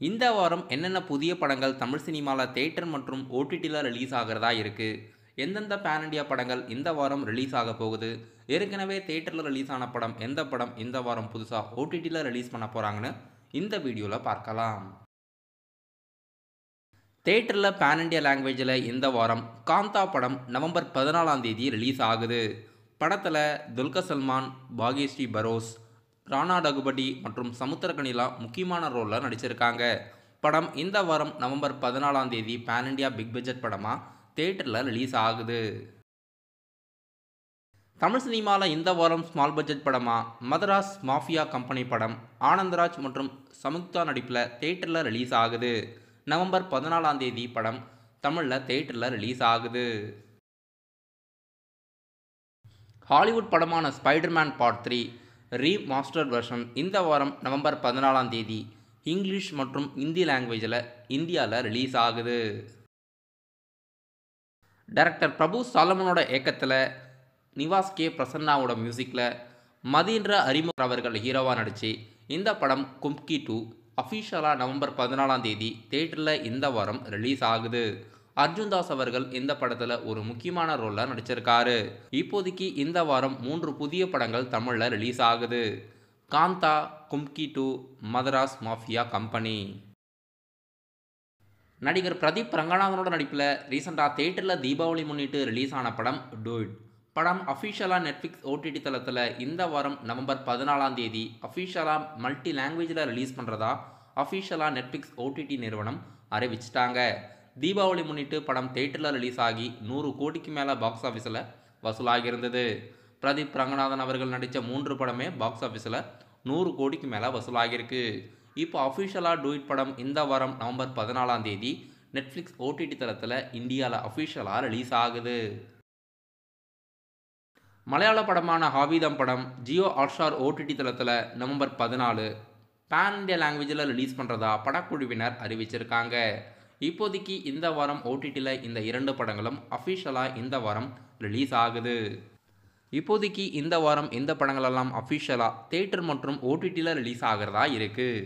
இந்த வாரம் என்னென்ன புதிய படங்கள் தமிழ் சினிமாவில் தியேட்டர் மற்றும் ஓடிடியில் ரிலீஸ் ஆகிறதா இருக்குது? எந்தெந்த பேன் இண்டியா படங்கள் இந்த வாரம் ரிலீஸ் ஆக போகுது? ஏற்கனவே தியேட்டரில் ரிலீஸ் ஆன படம் எந்த படம் இந்த வாரம் புதுசாக ஓடிடியில் ரிலீஸ் பண்ண போகிறாங்கன்னு இந்த வீடியோவில் பார்க்கலாம். தியேட்டரில் பேன் இண்டியா லாங்குவேஜில் இந்த வாரம் காந்தா படம் நவம்பர் 14ஆம் தேதி ரிலீஸ் ஆகுது. படத்தில் துல்கர் சல்மான், பாக்யஸ்ரீ பரோஸ், ராணா டகுபதி மற்றும் சமுத்திரகனிலா முக்கியமான ரோலில் நடிச்சிருக்காங்க. படம் இந்த வாரம் நவம்பர் 14ஆம் தேதி பேன் இண்டியா பிக் பட்ஜெட் படமாக தியேட்டரில் ரிலீஸ் ஆகுது. தமிழ் சினிமாவில் இந்த வாரம் ஸ்மால் பட்ஜெட் படமாக மதராஸ் மாஃபியா கம்பெனி படம் ஆனந்தராஜ் மற்றும் சமுக்தா நடிப்பில் தியேட்டரில் ரிலீஸ் ஆகுது. நவம்பர் 14ஆம் தேதி படம் தமிழில் தியேட்டரில் ரிலீஸ் ஆகுது. ஹாலிவுட் படமான ஸ்பைடர்மேன் பார்ட் 3 ரீமாஸ்டர்ட் வெர்ஷன் இந்த வாரம் நவம்பர் 14ஆம் தேதி இங்கிலீஷ் மற்றும் இந்தி லாங்குவேஜில் இந்தியாவில் ரிலீஸ் ஆகுது. டைரக்டர் பிரபு சாலமனோட இயக்கத்தில் நிவாஸ் கே பிரசன்னாவோட மியூசிக்கில் மதீந்திர அறிமுக அவர்கள் ஹீரோவாக நடித்து இந்த படம் கும்கி 2 அஃபிஷியலாக நவம்பர் 14ஆம் தேதி தியேட்டரில் இந்த வாரம் ரிலீஸ் ஆகுது. அர்ஜுன் தாஸ் அவர்கள் இந்த படத்தில் ஒரு முக்கியமான ரோலில் நடிச்சிருக்காரு. இப்போதைக்கு இந்த வாரம் 3 புதிய படங்கள் தமிழில் ரிலீஸ் ஆகுது. காந்தா, கும்கி 2, மதராஸ் மாஃபியா கம்பெனி. நடிகர் பிரதீப் ரங்கநாதனோட நடிப்பில் ரீசெண்டாக தியேட்டரில் தீபாவளி முன்னிட்டு ரிலீஸ் ஆன படம் டூ இட். படம் அஃபிஷியலாக நெட்ஃப்ளிக்ஸ் ஓடிடி தளத்தில் இந்த வாரம் நவம்பர் 14ஆம் தேதி அஃபிஷியலாக மல்டி லாங்குவேஜில் ரிலீஸ் பண்ணுறதா அஃபிஷியலாக நெட்ஃப்ளிக்ஸ் ஓடிடி நிறுவனம் அறிவிச்சிட்டாங்க. தீபாவளி முன்னிட்டு படம் தியேட்டரில் ரிலீஸ் ஆகி 100 கோடிக்கு மேலே பாக்ஸ் ஆஃபீஸில் வசூலாகியிருந்தது. பிரதீப் ரங்கநாதன் அவர்கள் நடித்த 3 படமே பாக்ஸ் ஆஃபீஸில் 100 கோடிக்கு மேலே வசூலாகியிருக்கு. இப்போ அஃபிஷியலாக டூ இட் படம் இந்த வாரம் நவம்பர் 14ஆம் தேதி நெட்ஃப்ளிக்ஸ் ஓடிடி தளத்தில் இந்தியாவில் அஃபிஷியலாக ரிலீஸ் ஆகுது. மலையாள படமான ஹாவிதம் படம் ஜியோ ஹாட்ஸ்டார் ஓடிடி தளத்தில் நவம்பர் 14 பேன் இண்டியா லாங்குவேஜில் ரிலீஸ் பண்ணுறதா படக்குழுவினர் அறிவிச்சிருக்காங்க. இப்போதைக்கு இந்த வாரம் ஓடிடியில் இந்த 2 படங்களும் அஃபிஷியலாக இந்த வாரம் ரிலீஸ் ஆகுது. இப்போதைக்கு இந்த வாரம் இந்த படங்களெல்லாம் அஃபிஷியலாக தியேட்டர் மற்றும் ஓடிடியில் ரிலீஸ் ஆகிறதா இருக்குது.